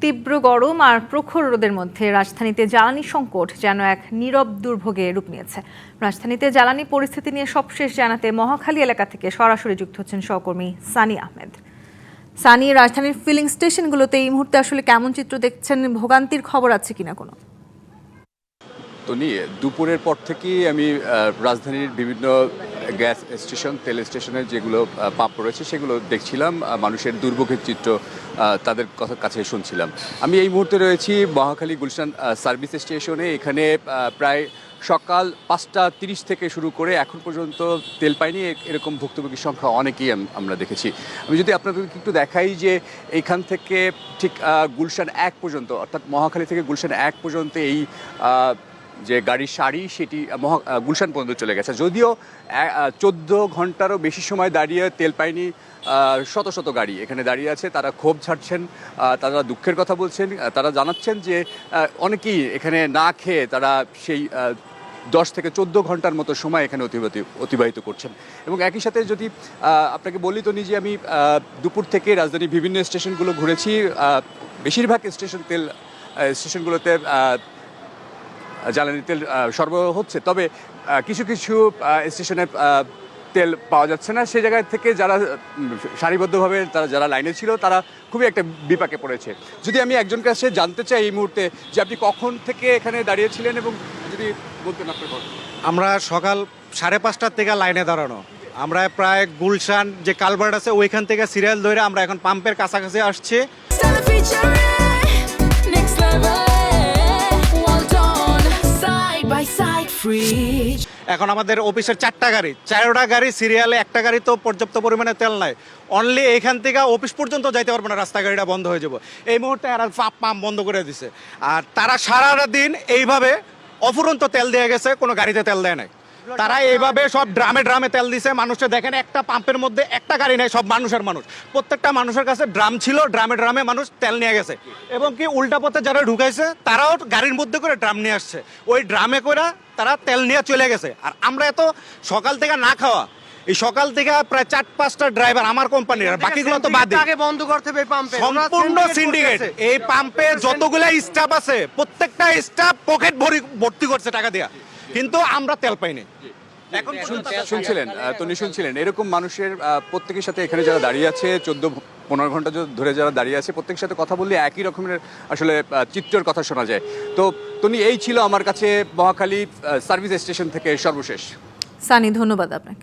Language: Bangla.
তীব্র গরম আর প্রখর রোদের মধ্যে রাজধানীতে জ্বালানি সংকট যেন এক নীরব দুর্ভোগে রূপ নিয়েছে। রাজধানীতে জ্বালানি পরিস্থিতি নিয়ে সবশেষ জানাতে মহাখালী এলাকা থেকে সরাসরি যুক্ত হচ্ছেন সহকর্মী সানি আহমেদ। সানি, রাজধানীর ফিলিং স্টেশনগুলোতে এই মুহূর্তে আসলে কেমন চিত্র দেখছেন? ভোগান্তির খবর আছে কিনা কোনো? তো নিয়ে দুপুরের পর থেকেই আমি রাজধানীর বিভিন্ন গ্যাস স্টেশন, তেল স্টেশনের যেগুলো পাম্প রয়েছে সেগুলো দেখছিলাম, মানুষের দুর্ভোগের চিত্র তাদের কাছে শুনছিলাম। আমি এই মুহূর্তে রয়েছি মহাখালী গুলশান সার্ভিস স্টেশনে। এখানে প্রায় সকাল 5:30 থেকে শুরু করে এখন পর্যন্ত তেল পাইনি এরকম ভুক্তভোগীর সংখ্যা অনেকেই আমরা দেখেছি। আমি যদি আপনাদেরকে একটু দেখাই যে এইখান থেকে ঠিক গুলশান 1 পর্যন্ত, অর্থাৎ মহাখালী থেকে গুলশান 1 পর্যন্ত এই যে গাড়ির সারি সেটি গুলশান পর্যন্ত চলে গেছে। যদিও 14 ঘন্টারও বেশি সময় দাঁড়িয়ে তেল পায়নি শত শত গাড়ি এখানে দাঁড়িয়ে আছে। তারা ক্ষোভ ছাড়ছেন, তারা দুঃখের কথা বলছেন, তারা জানাচ্ছেন যে অনেকেই এখানে না খেয়ে তারা সেই 10 থেকে 14 ঘন্টার মতো সময় এখানে অতিবাহিত করছেন। এবং একই সাথে যদি আপনাকে বলি তো নিজে আমি দুপুর থেকে রাজধানীর বিভিন্ন স্টেশনগুলো ঘুরেছি। বেশিরভাগ স্টেশনগুলোতে জ্বালানি তেল সরবরাহ হচ্ছে, তবে কিছু কিছু স্টেশনে তেল পাওয়া যাচ্ছে না। সেই জায়গা থেকে যারা সারিবদ্ধভাবে যারা লাইনে ছিল তারা খুবই একটা বিপাকে পড়েছে। যদি আমি একজনের কাছে জানতে চাই এই মুহূর্তে যে আপনি কখন থেকে এখানে দাঁড়িয়েছিলেন এবং যদি বলতেন আপনার কথা। আমরা সকাল 5:30টার থেকে লাইনে দাঁড়ানো। আমরা প্রায় গুলশান যে কালভার্ট আছে ওইখান থেকে সিরিয়াল ধরে আমরা এখন পাম্পের কাছাকাছি আসছি। এখন আমাদের অফিসের 4টা গাড়ি সিরিয়ালে, একটা গাড়ি তো পর্যাপ্ত পরিমাণে তেল নাই। অনলি এইখান থেকে অফিস পর্যন্ত যাইতে পারবো না, রাস্তা গাড়িটা বন্ধ হয়ে যাবো। এই মুহূর্তে আর পাম্প বন্ধ করে দিছে। আর তারা সারা দিন এইভাবে অফুরন্ত তেল দিয়ে গেছে, কোনো গাড়িতে তেল দেয় নাই। তারা এইভাবে সব ড্রামে তেল দিছে। মানুষকে দেখেন, একটা পাম্পের মধ্যে একটা গাড়ি নেই, সব মানুষ। প্রত্যেকটা মানুষের কাছে ড্রাম ছিল, ড্রামে মানুষ তেল নিয়ে গেছে। এবং কি উল্টা পথে যারা ঢুকাইছে তারাও গাড়ির মধ্যে করে ড্রাম নিয়ে আসছে, ওই ড্রামে করে তারা তেল নিয়ে চলে গেছে। আর আমরা এত সকাল থেকে না খাওয়া, এই সকাল থেকে প্রায় 4-5টা ড্রাইভার আমার কোম্পানির, বাকিগুলো তো বাদে, বন্ধ করতে হবে পাম্পে সম্পূর্ণ সিন্ডিকেট। এই পাম্পে যতগুলা স্টাফ আছে প্রত্যেকটা স্টাফ পকেট ভর্তি করছে টাকা দিয়া, কিন্তু আমরা তেল পাইনি। এখন শুনছিলেন এরকম মানুষের প্রত্যেকের সাথে এখানে যারা দাঁড়িয়ে আছে 14-15 ঘন্টা ধরে যারা দাঁড়িয়ে আছে প্রত্যেকের সাথে কথা বললে একই রকমের আসলে চিত্রের কথা শোনা যায়। তো এই ছিল আমার কাছে মহাখালী সার্ভিস স্টেশন থেকে সর্বশেষ। সানি, ধন্যবাদ আপনাকে।